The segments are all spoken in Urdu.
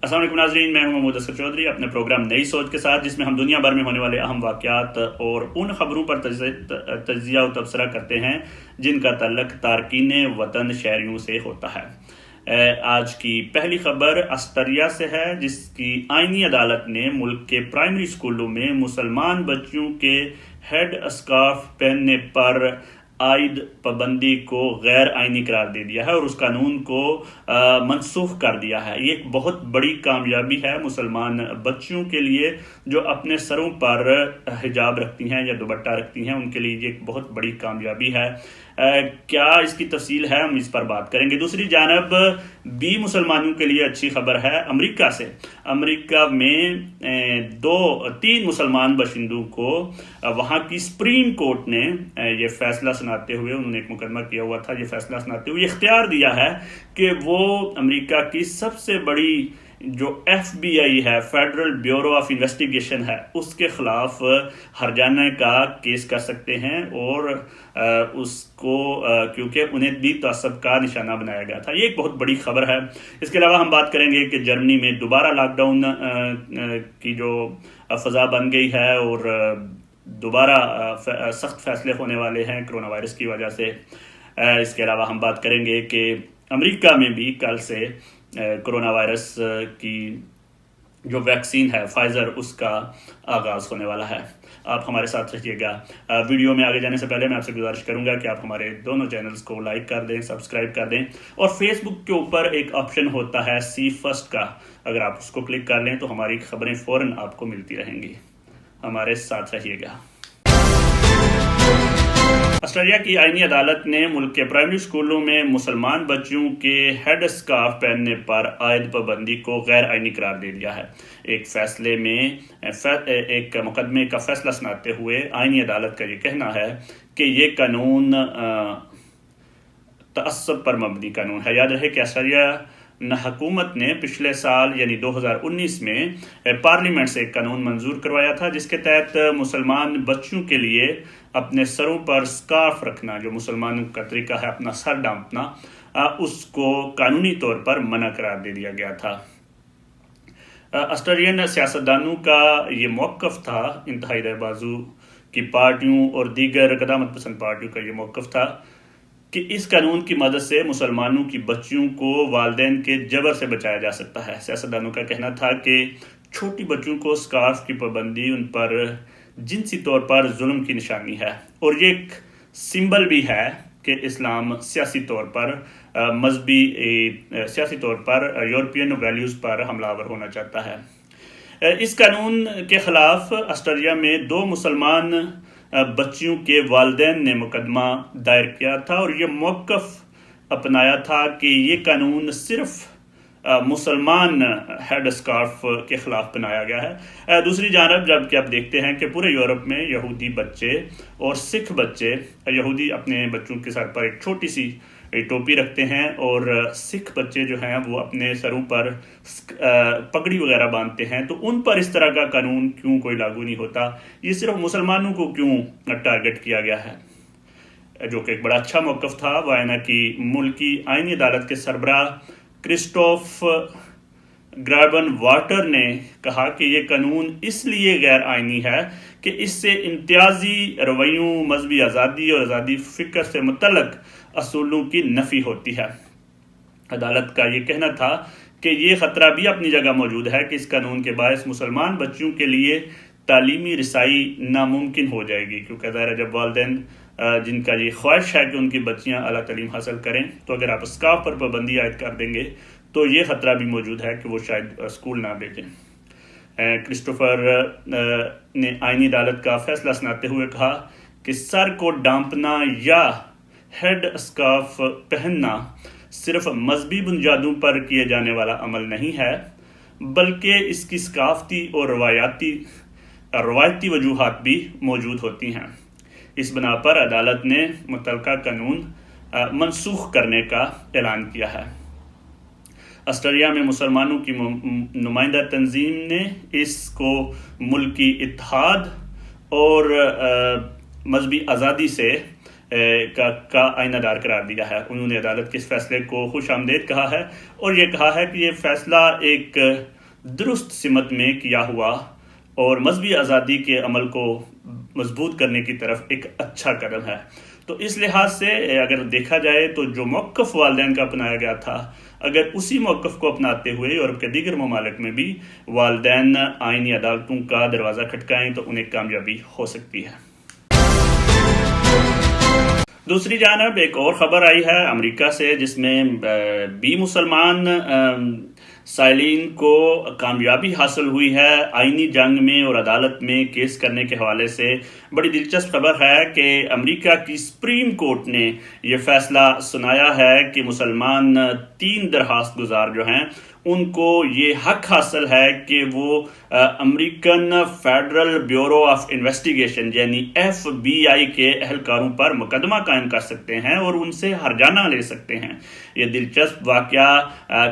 السلام علیکم ناظرین، میں ہوں محمود اسکر چودھری اپنے پروگرام نئی سوچ کے ساتھ، جس میں ہم دنیا بھر میں ہونے والے اہم واقعات اور ان خبروں پر تجزیہ و تبصرہ کرتے ہیں جن کا تعلق تارکین وطن شہریوں سے ہوتا ہے۔ آج کی پہلی خبر آسٹریلیا سے ہے، جس کی آئینی عدالت نے ملک کے پرائمری اسکولوں میں مسلمان بچوں کے ہیڈ اسکارف پہننے پر عائد پابندی کو غیر آئینی قرار دے دیا ہے اور اس قانون کو منسوخ کر دیا ہے۔ یہ ایک بہت بڑی کامیابی ہے مسلمان بچیوں کے لیے جو اپنے سروں پر حجاب رکھتی ہیں یا دوپٹہ رکھتی ہیں، ان کے لیے یہ ایک بہت بڑی کامیابی ہے۔ کیا اس کی تفصیل ہے، ہم اس پر بات کریں گے۔ دوسری جانب بھی مسلمانوں کے لیے اچھی خبر ہے امریکہ سے۔ امریکہ میں 3 مسلمان باشندوں کو وہاں کی سپریم کورٹ نے یہ فیصلہ سناتے ہوئے، انہوں نے ایک مقدمہ کیا ہوا تھا، یہ فیصلہ سناتے ہوئے اختیار دیا ہے کہ وہ امریکہ کی سب سے بڑی جو FBI ہے، فیڈرل بیورو آف انویسٹیگیشن ہے، اس کے خلاف ہرجانہ کا کیس کر سکتے ہیں اور اس کو کیونکہ انہیں بھی تعصب کا نشانہ بنایا گیا تھا۔ یہ ایک بہت بڑی خبر ہے۔ اس کے علاوہ ہم بات کریں گے کہ جرمنی میں دوبارہ لاک ڈاؤن کی جو فضا بن گئی ہے اور دوبارہ سخت فیصلے ہونے والے ہیں کرونا وائرس کی وجہ سے۔ اس کے علاوہ ہم بات کریں گے کہ امریکہ میں بھی کل سے کرونا وائرس کی جو ویکسین ہے فائزر، اس کا آغاز ہونے والا ہے۔ آپ ہمارے ساتھ رہیے گا۔ ویڈیو میں آگے جانے سے پہلے میں آپ سے گزارش کروں گا کہ آپ ہمارے دونوں چینلز کو لائک کر دیں، سبسکرائب کر دیں، اور فیس بک کے اوپر ایک آپشن ہوتا ہے سی فرسٹ کا، اگر آپ اس کو کلک کر لیں تو ہماری خبریں فوراً آپ کو ملتی رہیں گی۔ ہمارے ساتھ رہیے گا۔ آسٹریلیا کی آئینی عدالت نے ملک کے پرائمری اسکولوں میں مسلمان بچوں کے ہیڈ اسکارف پہننے پر عائد پابندی کو غیر آئینی قرار دے دیا ہے۔ ایک فیصلے میں ایک مقدمے کا فیصلہ سناتے ہوئے آئینی عدالت کا یہ کہنا ہے کہ یہ قانون تعصب پر مبنی قانون ہے۔ یاد رہے کہ آسٹریلیا حکومت نے پچھلے سال یعنی 2019 میں پارلیمنٹ سے ایک قانون منظور کروایا تھا، جس کے تحت مسلمان بچوں کے لیے اپنے سروں پر سکارف رکھنا، جو مسلمانوں کا طریقہ ہے اپنا سر ڈھانپنا، اس کو قانونی طور پر منع قرار دے دیا گیا تھا۔ آسٹریلین سیاستدانوں کا یہ موقف تھا، انتہائی دائیں بازو کی پارٹیوں اور دیگر قدامت پسند پارٹیوں کا یہ موقف تھا کہ اس قانون کی مدد سے مسلمانوں کی بچیوں کو والدین کے جبر سے بچایا جا سکتا ہے۔ سیاستدانوں کا کہنا تھا کہ چھوٹی بچوں کو سکارف کی پابندی ان پر جنسی طور پر ظلم کی نشانی ہے، اور یہ ایک سمبل بھی ہے کہ اسلام سیاسی طور پر سیاسی طور پر یورپین ویلیوز پر حملہ آور ہونا چاہتا ہے۔ اس قانون کے خلاف آسٹریلیا میں 2 مسلمان بچیوں کے والدین نے مقدمہ دائر کیا تھا اور یہ موقف اپنایا تھا کہ یہ قانون صرف مسلمان ہیڈ اسکارف کے خلاف بنایا گیا ہے۔ دوسری جانب جب کہ آپ دیکھتے ہیں کہ پورے یورپ میں یہودی بچے اور سکھ بچے، یہودی اپنے بچوں کے سر پر ایک چھوٹی سی ٹوپی رکھتے ہیں اور سکھ بچے جو ہیں وہ اپنے سروں پر پگڑی وغیرہ باندھتے ہیں، تو ان پر اس طرح کا قانون کیوں کوئی لاگو نہیں ہوتا؟ یہ صرف مسلمانوں کو کیوں ٹارگٹ کیا گیا ہے؟ جو کہ ایک بڑا اچھا موقف تھا۔ وائنا کی ملکی آئینی عدالت کے سربراہ کرسٹوف گرابن واٹر نے کہا کہ یہ قانون اس لیے غیر آئینی ہے کہ اس سے امتیازی رویوں، مذہبی آزادی اور آزادی فکر سے متعلق اصولوں کی نفی ہوتی ہے۔ عدالت کا یہ کہنا تھا کہ یہ خطرہ بھی اپنی جگہ موجود ہے کہ اس قانون کے باعث مسلمان بچوں کے لیے تعلیمی رسائی ناممکن ہو جائے گی، کیونکہ ظاہر جب والدین جن کا یہ خواہش ہے کہ ان کی بچیاں اعلیٰ تعلیم حاصل کریں، تو اگر آپ اسکارف پر پابندی عائد کر دیں گے تو یہ خطرہ بھی موجود ہے کہ وہ شاید اسکول نہ بھیجیں۔ کرسٹوفر نے آئینی عدالت کا فیصلہ سناتے ہوئے کہا کہ سر کو ڈانپنا یا ہیڈ اسکارف پہننا صرف مذہبی بنیادوں پر کیے جانے والا عمل نہیں ہے، بلکہ اس کی ثقافتی اور روایتی وجوہات بھی موجود ہوتی ہیں۔ اس بنا پر عدالت نے متعلقہ قانون منسوخ کرنے کا اعلان کیا ہے۔ آسٹریلیا میں مسلمانوں کی نمائندہ تنظیم نے اس کو ملکی اتحاد اور مذہبی آزادی سے کا آئینہ دار قرار دیا ہے۔ انہوں نے عدالت کے اس فیصلے کو خوش آمدید کہا ہے اور یہ کہا ہے کہ یہ فیصلہ ایک درست سمت میں کیا ہوا اور مذہبی آزادی کے عمل کو مضبوط کرنے کی طرف ایک اچھا قدم ہے۔ تو اس لحاظ سے اگر دیکھا جائے تو جو موقف والدین کا اپنایا گیا تھا، اگر اسی موقف کو اپناتے ہوئے یورپ کے دیگر ممالک میں بھی والدین آئینی عدالتوں کا دروازہ کھٹکائیں تو انہیں کامیابی ہو سکتی ہے۔ دوسری جانب ایک اور خبر آئی ہے امریکہ سے، جس میں 20 مسلمان سائلین کو کامیابی حاصل ہوئی ہے آئینی جنگ میں اور عدالت میں کیس کرنے کے حوالے سے۔ بڑی دلچسپ خبر ہے کہ امریکہ کی سپریم کورٹ نے یہ فیصلہ سنایا ہے کہ مسلمان 3 درخواست گزار جو ہیں ان کو یہ حق حاصل ہے کہ وہ American federal bureau of investigation یعنی FBI کے اہلکاروں پر مقدمہ قائم کر سکتے ہیں اور ان سے ہرجانہ لے سکتے ہیں۔ یہ دلچسپ واقعہ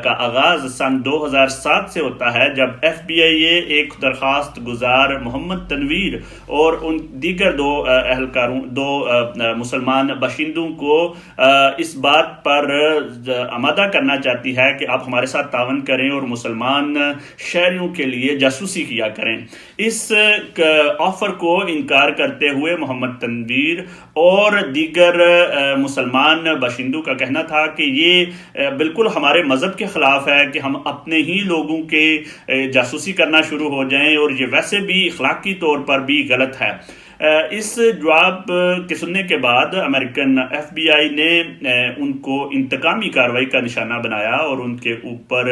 کا آغاز سن 2007 سے ہوتا ہے، جب FBI ایک درخواست گزار محمد تنویر اور ان دیگر 2 اہلکاروں 2 مسلمان باشندوں کو اس بات پر آمادہ کرنا چاہتی ہے کہ آپ ہمارے ساتھ تعاون کریں اور مسلمان شہریوں کے لیے جاسوسی کیا کریں۔ اس آفر کو انکار کرتے ہوئے محمد تنویر اور دیگر مسلمان باشندوں کا کہنا تھا کہ یہ بالکل ہمارے مذہب کے خلاف ہے کہ ہم اپنے ہی لوگوں کے جاسوسی کرنا شروع ہو جائیں، اور یہ ویسے بھی اخلاقی طور پر بھی غلط ہے۔ اس جواب کے سننے کے بعد امریکن FBI نے ان کو انتقامی کارروائی کا نشانہ بنایا اور ان کے اوپر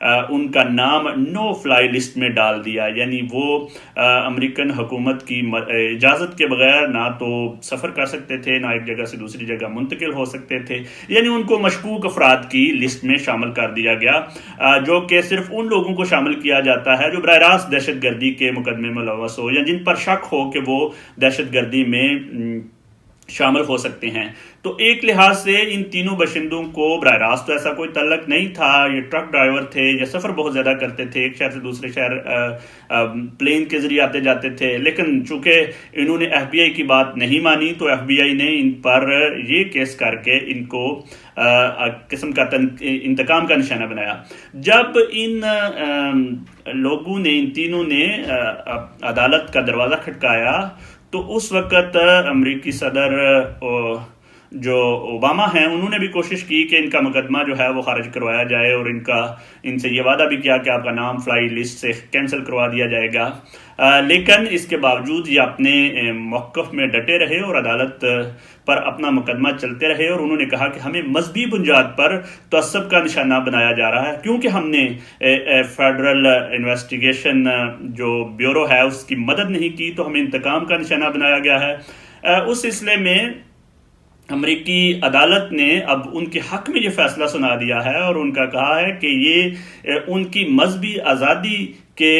ان کا نام نو فلائی لسٹ میں ڈال دیا، یعنی وہ امریکن حکومت کی اجازت کے بغیر نہ تو سفر کر سکتے تھے، نہ ایک جگہ سے دوسری جگہ منتقل ہو سکتے تھے، یعنی ان کو مشکوک افراد کی لسٹ میں شامل کر دیا گیا، جو کہ صرف ان لوگوں کو شامل کیا جاتا ہے جو براہ راست دہشت گردی کے مقدمے میں ملوث ہو یا جن پر شک ہو کہ وہ دہشت گردی میں شامل ہو سکتے ہیں۔ تو ایک لحاظ سے ان تینوں باشندوں کو براہ راست تو ایسا کوئی تعلق نہیں تھا، یہ ٹرک ڈرائیور تھے، یہ سفر بہت زیادہ کرتے تھے، ایک شہر سے دوسرے شہر پلین کے ذریعے آتے جاتے تھے، لیکن چونکہ انہوں نے FBI کی بات نہیں مانی تو FBI نے ان پر یہ کیس کر کے ان کو قسم کا انتقام کا نشانہ بنایا۔ جب ان لوگوں نے ان تینوں نے عدالت کا دروازہ کھٹکایا تو اس وقت امریکی صدر جو اوباما ہیں انہوں نے بھی کوشش کی کہ ان کا مقدمہ جو ہے وہ خارج کروایا جائے اور ان سے یہ وعدہ بھی کیا کہ آپ کا نام فلائی لسٹ سے کینسل کروا دیا جائے گا، لیکن اس کے باوجود یہ اپنے موقف میں ڈٹے رہے اور عدالت پر اپنا مقدمہ چلتے رہے، اور انہوں نے کہا کہ ہمیں مذہبی بنیاد پر تعصب کا نشانہ بنایا جا رہا ہے، کیونکہ ہم نے فیڈرل انویسٹیگیشن جو بیورو ہے اس کی مدد نہیں کی تو ہمیں انتقام کا نشانہ بنایا گیا ہے۔ اس سلسلے میں امریکی عدالت نے اب ان کے حق میں یہ فیصلہ سنا دیا ہے اور ان کا کہا ہے کہ یہ ان کی مذہبی آزادی کے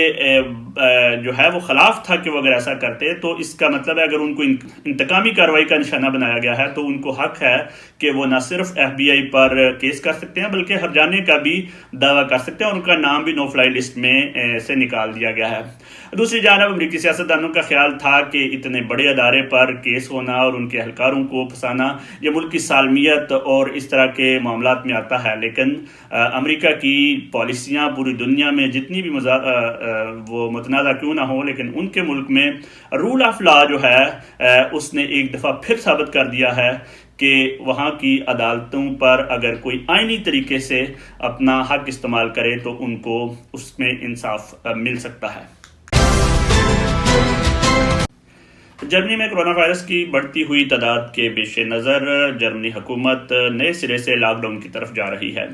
جو ہے وہ خلاف تھا کہ وہ اگر ایسا کرتے، تو اس کا مطلب ہے اگر ان کو انتقامی کارروائی کا نشانہ بنایا گیا ہے تو ان کو حق ہے کہ وہ نہ صرف FBI پر کیس کر سکتے ہیں بلکہ ہرجانے کا بھی دعویٰ کر سکتے ہیں، اور ان کا نام بھی نو فلائی لسٹ میں سے نکال دیا گیا ہے۔ دوسری جانب امریکی سیاستدانوں کا خیال تھا کہ اتنے بڑے ادارے پر کیس ہونا اور ان کے اہلکاروں کو پھنسانا یہ ملک کی سالمیت اور اس طرح کے معاملات میں آتا ہے، لیکن امریکہ کی پالیسیاں پوری دنیا میں جتنی بھی وہ متنازع کیوں نہ ہو، لیکن ان کے ملک میں رول آف لا جو ہے اس نے ایک دفعہ پھر ثابت کر دیا ہے کہ وہاں کی عدالتوں پر اگر کوئی آئینی طریقے سے اپنا حق استعمال کرے تو ان کو اس میں انصاف مل سکتا ہے۔ جرمنی میں کرونا وائرس کی بڑھتی ہوئی تعداد کے پیش نظر جرمنی حکومت نئے سرے سے لاک ڈاؤن کی طرف جا رہی ہے۔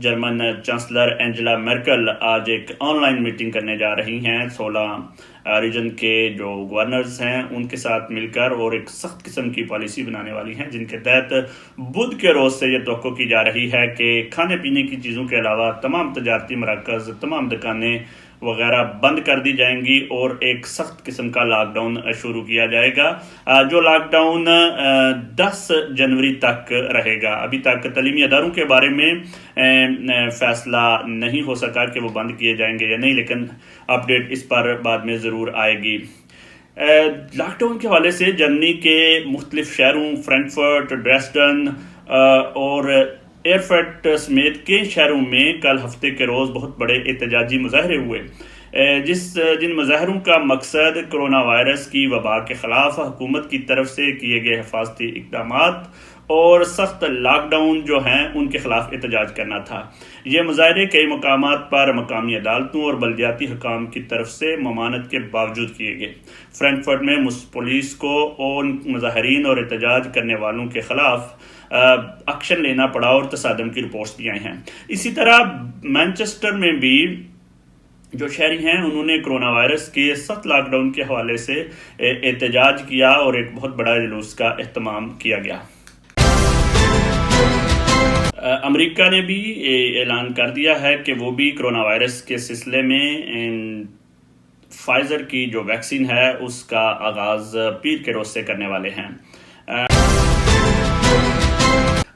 جرمن چانسلر اینجلا مرکل آج ایک آن لائن میٹنگ کرنے جا رہی ہیں 16 ریجن کے جو گورنرز ہیں ان کے ساتھ مل کر، اور ایک سخت قسم کی پالیسی بنانے والی ہیں جن کے تحت بدھ کے روز سے یہ توقع کی جا رہی ہے کہ کھانے پینے کی چیزوں کے علاوہ تمام تجارتی مراکز، تمام دکانیں وغیرہ بند کر دی جائیں گی اور ایک سخت قسم کا لاک ڈاؤن شروع کیا جائے گا، جو لاک ڈاؤن 10 جنوری تک رہے گا۔ ابھی تک تعلیمی اداروں کے بارے میں فیصلہ نہیں ہو سکا کہ وہ بند کیے جائیں گے یا نہیں، لیکن اپ ڈیٹ اس پر بعد میں ضرور آئے گی۔ لاک ڈاؤن کے حوالے سے جرمنی کے مختلف شہروں فرینکفرٹ، ڈریسڈن اور ایئرفرٹ سمیت کئی شہروں میں کل ہفتے کے روز بہت بڑے احتجاجی مظاہرے ہوئے، جن مظاہروں کا مقصد کرونا وائرس کی وبا کے خلاف حکومت کی طرف سے کیے گئے حفاظتی اقدامات اور سخت لاک ڈاؤن جو ہیں ان کے خلاف احتجاج کرنا تھا۔ یہ مظاہرے کئی مقامات پر مقامی عدالتوں اور بلدیاتی حکام کی طرف سے ممانعت کے باوجود کیے گئے۔ فرینکفرٹ میں پولیس کو ان مظاہرین اور احتجاج کرنے والوں کے خلاف ایکشن لینا پڑا اور تصادم کی رپورٹس بھی آئی ہیں۔ اسی طرح مانچسٹر میں بھی جو شہری ہیں انہوں نے کرونا وائرس کے سخت لاک ڈاؤن کے حوالے سے احتجاج کیا اور ایک بہت بڑا جلوس کا اہتمام کیا گیا۔ امریکہ نے بھی اعلان کر دیا ہے کہ وہ بھی کرونا وائرس کے سلسلے میں فائزر کی جو ویکسین ہے اس کا آغاز پیر کے روز سے کرنے والے ہیں۔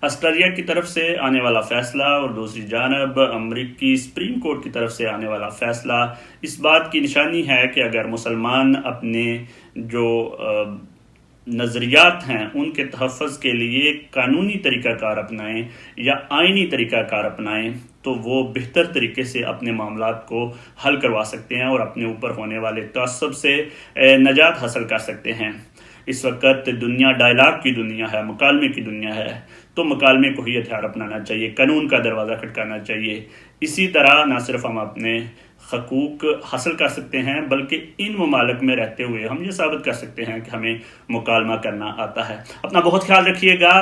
آسٹریلیا کی طرف سے آنے والا فیصلہ اور دوسری جانب امریکی سپریم کورٹ کی طرف سے آنے والا فیصلہ اس بات کی نشانی ہے کہ اگر مسلمان اپنے جو نظریات ہیں ان کے تحفظ کے لیے قانونی طریقہ کار اپنائیں یا آئینی طریقہ کار اپنائیں تو وہ بہتر طریقے سے اپنے معاملات کو حل کروا سکتے ہیں اور اپنے اوپر ہونے والے تعصب سے نجات حاصل کر سکتے ہیں۔ اس وقت دنیا ڈائلاگ کی دنیا ہے، مکالمے کی دنیا ہے، تو مکالمے کو ہی ہتھیار اپنانا چاہیے، قانون کا دروازہ کھٹکانا چاہیے۔ اسی طرح نہ صرف ہم اپنے حقوق حاصل کر سکتے ہیں بلکہ ان ممالک میں رہتے ہوئے ہم یہ ثابت کر سکتے ہیں کہ ہمیں مکالمہ کرنا آتا ہے۔ اپنا بہت خیال رکھیے گا،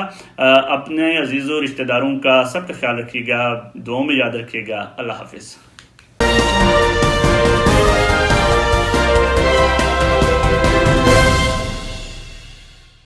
اپنے عزیزوں رشتہ داروں کا سب کا خیال رکھیے گا، دعاؤں میں یاد رکھیے گا۔ اللہ حافظ۔